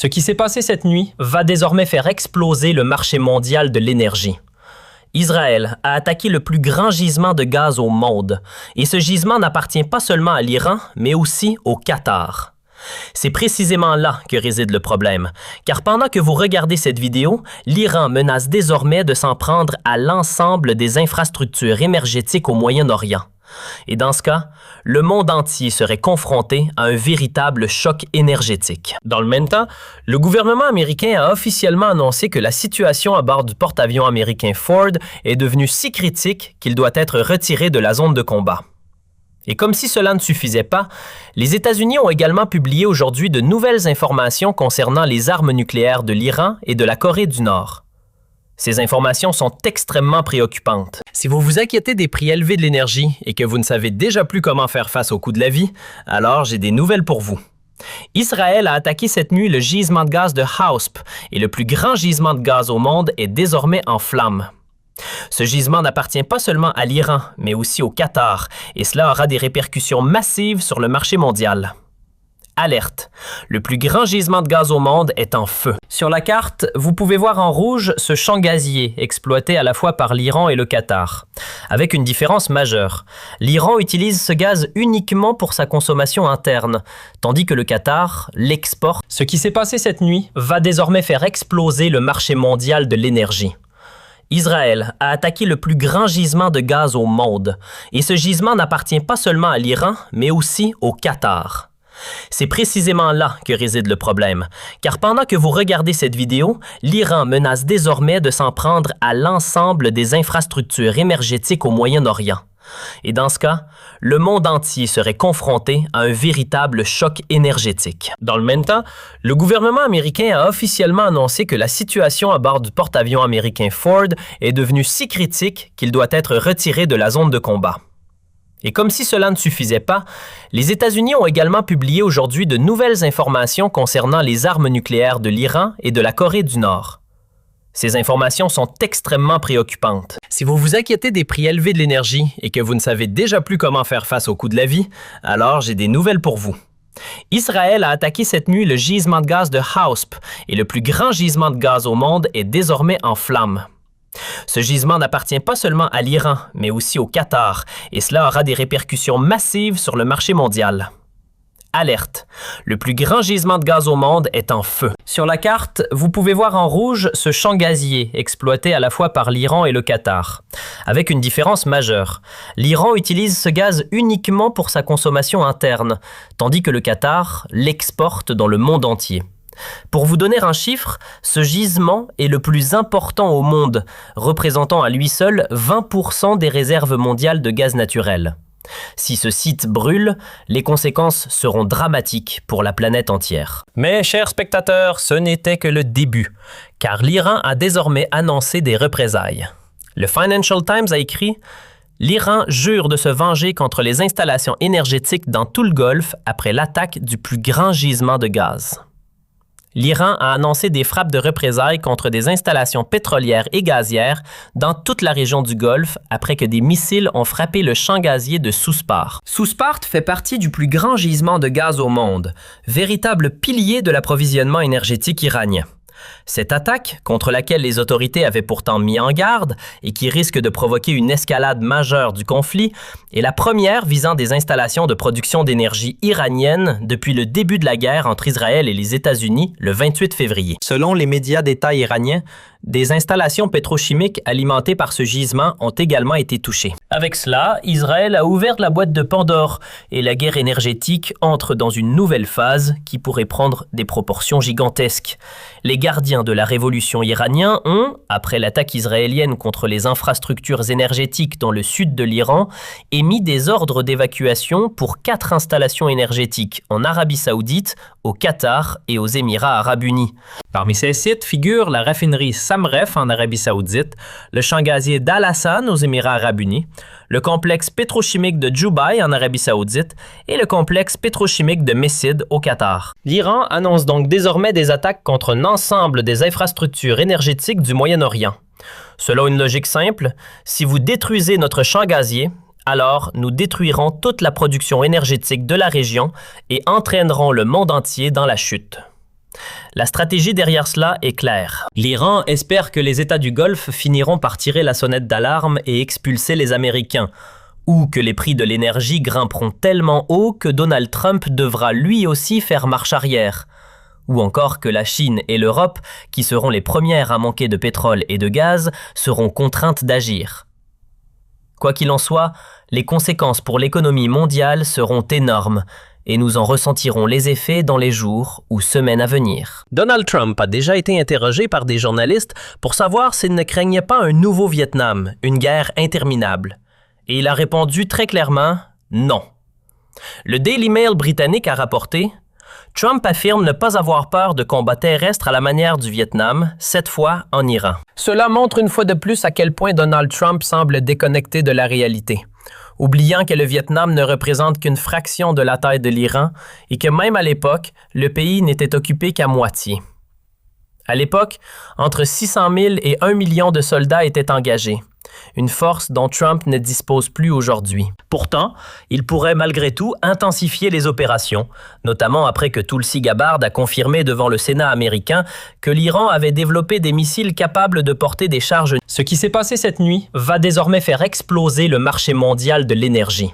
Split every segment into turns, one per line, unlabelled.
Ce qui s'est passé cette nuit va désormais faire exploser le marché mondial de l'énergie. Israël a attaqué le plus grand gisement de gaz au monde, et ce gisement n'appartient pas seulement à l'Iran, mais aussi au Qatar. C'est précisément là que réside le problème, car pendant que vous regardez cette vidéo, l'Iran menace désormais de s'en prendre à l'ensemble des infrastructures énergétiques au Moyen-Orient. Et dans ce cas, le monde entier serait confronté à un véritable choc énergétique. Dans le même temps, le gouvernement américain a officiellement annoncé que la situation à bord du porte-avions américain Ford est devenue si critique qu'il doit être retiré de la zone de combat. Et comme si cela ne suffisait pas, les États-Unis ont également publié aujourd'hui de nouvelles informations concernant les armes nucléaires de l'Iran et de la Corée du Nord. Ces informations sont extrêmement préoccupantes. Si vous vous inquiétez des prix élevés de l'énergie et que vous ne savez déjà plus comment faire face au coût de la vie, alors j'ai des nouvelles pour vous. Israël a attaqué cette nuit le gisement de gaz de Hausp et le plus grand gisement de gaz au monde est désormais en flammes. Ce gisement n'appartient pas seulement à l'Iran, mais aussi au Qatar, et cela aura des répercussions massives sur le marché mondial. Alerte! Le plus grand gisement de gaz au monde est en feu. Sur la carte, vous pouvez voir en rouge ce champ gazier exploité à la fois par l'Iran et le Qatar. Avec une différence majeure. L'Iran utilise ce gaz uniquement pour sa consommation interne, tandis que le Qatar l'exporte. Ce qui s'est passé cette nuit va désormais faire exploser le marché mondial de l'énergie. Israël a attaqué le plus grand gisement de gaz au monde, et ce gisement n'appartient pas seulement à l'Iran, mais aussi au Qatar. C'est précisément là que réside le problème, car pendant que vous regardez cette vidéo, l'Iran menace désormais de s'en prendre à l'ensemble des infrastructures énergétiques au Moyen-Orient. Et dans ce cas, le monde entier serait confronté à un véritable choc énergétique. Dans le même temps, le gouvernement américain a officiellement annoncé que la situation à bord du porte-avions américain Ford est devenue si critique qu'il doit être retiré de la zone de combat. Et comme si cela ne suffisait pas, les États-Unis ont également publié aujourd'hui de nouvelles informations concernant les armes nucléaires de l'Iran et de la Corée du Nord. Ces informations sont extrêmement préoccupantes. Si vous vous inquiétez des prix élevés de l'énergie et que vous ne savez déjà plus comment faire face au coût de la vie, alors j'ai des nouvelles pour vous. Israël a attaqué cette nuit le gisement de gaz de Hausp et le plus grand gisement de gaz au monde est désormais en flammes. Ce gisement n'appartient pas seulement à l'Iran, mais aussi au Qatar, et cela aura des répercussions massives sur le marché mondial. Alerte! Le plus grand gisement de gaz au monde est en feu. Sur la carte, vous pouvez voir en rouge ce champ gazier exploité à la fois par l'Iran et le Qatar. Avec une différence majeure. L'Iran utilise ce gaz uniquement pour sa consommation interne, tandis que le Qatar l'exporte dans le monde entier. Pour vous donner un chiffre, ce gisement est le plus important au monde, représentant à lui seul 20% des réserves mondiales de gaz naturel. Si ce site brûle, les conséquences seront dramatiques pour la planète entière. Mais, chers spectateurs, ce n'était que le début, car l'Iran a désormais annoncé des représailles. Le Financial Times a écrit « L'Iran jure de se venger contre les installations énergétiques dans tout le Golfe après l'attaque du plus grand gisement de gaz. » L'Iran a annoncé des frappes de représailles contre des installations pétrolières et gazières dans toute la région du Golfe après que des missiles ont frappé le champ gazier de Souspart. Souspart fait partie du plus grand gisement de gaz au monde, véritable pilier de l'approvisionnement énergétique iranien. Cette attaque, contre laquelle les autorités avaient pourtant mis en garde et qui risque de provoquer une escalade majeure du conflit, est la première visant des installations de production d'énergie iranienne depuis le début de la guerre entre Israël et les États-Unis le 28 février. Selon les médias d'État iraniens, des installations pétrochimiques alimentées par ce gisement ont également été touchées. Avec cela, Israël a ouvert la boîte de Pandore et la guerre énergétique entre dans une nouvelle phase qui pourrait prendre des proportions gigantesques. Les gardiens de la révolution iranienne ont, après l'attaque israélienne contre les infrastructures énergétiques dans le sud de l'Iran, émis des ordres d'évacuation pour 4 installations énergétiques en Arabie Saoudite, au Qatar et aux Émirats Arabes Unis. Parmi ces sites figurent la raffinerie Samref en Arabie Saoudite, le champ gazier d'Al Hassan aux Émirats Arabes Unis, le complexe pétrochimique de Dubaï en Arabie Saoudite et le complexe pétrochimique de Messid au Qatar. L'Iran annonce donc désormais des attaques contre un ensemble des infrastructures énergétiques du Moyen-Orient. Selon une logique simple, si vous détruisez notre champ gazier, alors nous détruirons toute la production énergétique de la région et entraînerons le monde entier dans la chute. La stratégie derrière cela est claire. L'Iran espère que les États du Golfe finiront par tirer la sonnette d'alarme et expulser les Américains, ou que les prix de l'énergie grimperont tellement haut que Donald Trump devra lui aussi faire marche arrière, ou encore que la Chine et l'Europe, qui seront les premières à manquer de pétrole et de gaz, seront contraintes d'agir. Quoi qu'il en soit, les conséquences pour l'économie mondiale seront énormes, et nous en ressentirons les effets dans les jours ou semaines à venir. Donald Trump a déjà été interrogé par des journalistes pour savoir s'il ne craignait pas un nouveau Vietnam, une guerre interminable. Et il a répondu très clairement « non ». Le Daily Mail britannique a rapporté « Trump affirme ne pas avoir peur de combats terrestres à la manière du Vietnam, cette fois en Iran ». Cela montre une fois de plus à quel point Donald Trump semble déconnecté de la réalité, oubliant que le Vietnam ne représente qu'une fraction de la taille de l'Iran et que même à l'époque, le pays n'était occupé qu'à moitié. À l'époque, entre 600 000 et 1 million de soldats étaient engagés, une force dont Trump ne dispose plus aujourd'hui. Pourtant, il pourrait malgré tout intensifier les opérations, notamment après que Tulsi Gabbard a confirmé devant le Sénat américain que l'Iran avait développé des missiles capables de porter des charges. Ce qui s'est passé cette nuit va désormais faire exploser le marché mondial de l'énergie.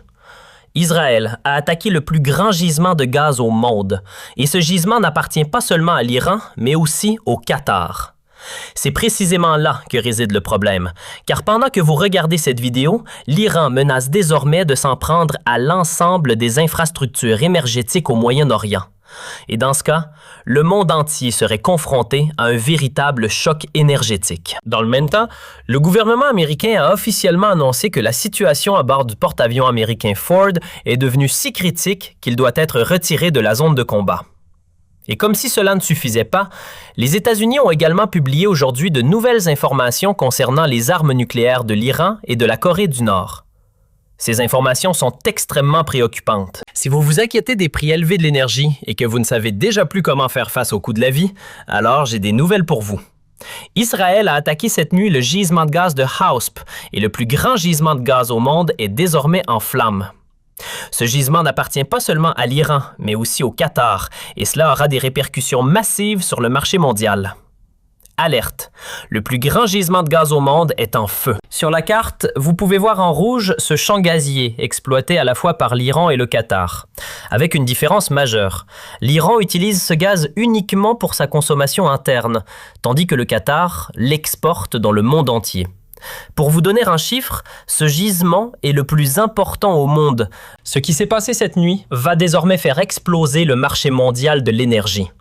Israël a attaqué le plus grand gisement de gaz au monde, et ce gisement n'appartient pas seulement à l'Iran, mais aussi au Qatar. C'est précisément là que réside le problème, car pendant que vous regardez cette vidéo, l'Iran menace désormais de s'en prendre à l'ensemble des infrastructures énergétiques au Moyen-Orient. Et dans ce cas, le monde entier serait confronté à un véritable choc énergétique. Dans le même temps, le gouvernement américain a officiellement annoncé que la situation à bord du porte-avions américain Ford est devenue si critique qu'il doit être retiré de la zone de combat. Et comme si cela ne suffisait pas, les États-Unis ont également publié aujourd'hui de nouvelles informations concernant les armes nucléaires de l'Iran et de la Corée du Nord. Ces informations sont extrêmement préoccupantes. Si vous vous inquiétez des prix élevés de l'énergie et que vous ne savez déjà plus comment faire face au coût de la vie, alors j'ai des nouvelles pour vous. Israël a attaqué cette nuit le gisement de gaz de Hausp et le plus grand gisement de gaz au monde est désormais en flammes. Ce gisement n'appartient pas seulement à l'Iran, mais aussi au Qatar, et cela aura des répercussions massives sur le marché mondial. Alerte! Le plus grand gisement de gaz au monde est en feu. Sur la carte, vous pouvez voir en rouge ce champ gazier exploité à la fois par l'Iran et le Qatar, avec une différence majeure. L'Iran utilise ce gaz uniquement pour sa consommation interne, tandis que le Qatar l'exporte dans le monde entier. Pour vous donner un chiffre, ce gisement est le plus important au monde. Ce qui s'est passé cette nuit va désormais faire exploser le marché mondial de l'énergie.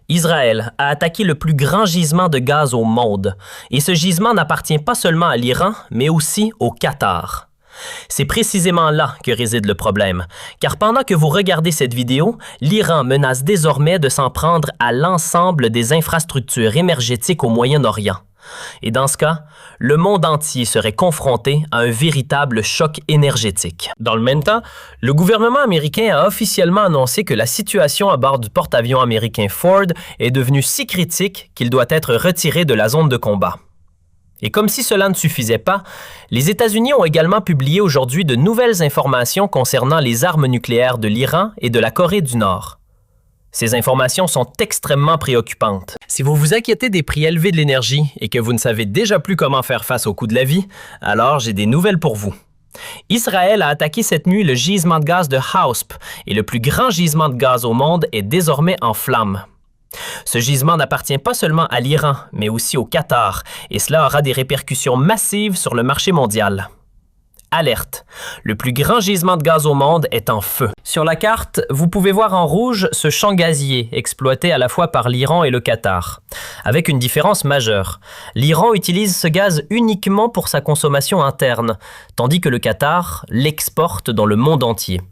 Israël a attaqué le plus grand gisement de gaz au monde, et ce gisement n'appartient pas seulement à l'Iran, mais aussi au Qatar. C'est précisément là que réside le problème, car pendant que vous regardez cette vidéo, l'Iran menace désormais de s'en prendre à l'ensemble des infrastructures énergétiques au Moyen-Orient. Et dans ce cas, le monde entier serait confronté à un véritable choc énergétique. Dans le même temps, le gouvernement américain a officiellement annoncé que la situation à bord du porte-avions américain Ford est devenue si critique qu'il doit être retiré de la zone de combat. Et comme si cela ne suffisait pas, les États-Unis ont également publié aujourd'hui de nouvelles informations concernant les armes nucléaires de l'Iran et de la Corée du Nord. Ces informations sont extrêmement préoccupantes. Si vous vous inquiétez des prix élevés de l'énergie et que vous ne savez déjà plus comment faire face au coût de la vie, alors j'ai des nouvelles pour vous. Israël a attaqué cette nuit le gisement de gaz de Hausp et le plus grand gisement de gaz au monde est désormais en flammes. Ce gisement n'appartient pas seulement à l'Iran, mais aussi au Qatar, et cela aura des répercussions massives sur le marché mondial. Alerte! Le plus grand gisement de gaz au monde est en feu. Sur la carte, vous pouvez voir en rouge ce champ gazier exploité à la fois par l'Iran et le Qatar, avec une différence majeure. L'Iran utilise ce gaz uniquement pour sa consommation interne, tandis que le Qatar l'exporte dans le monde entier.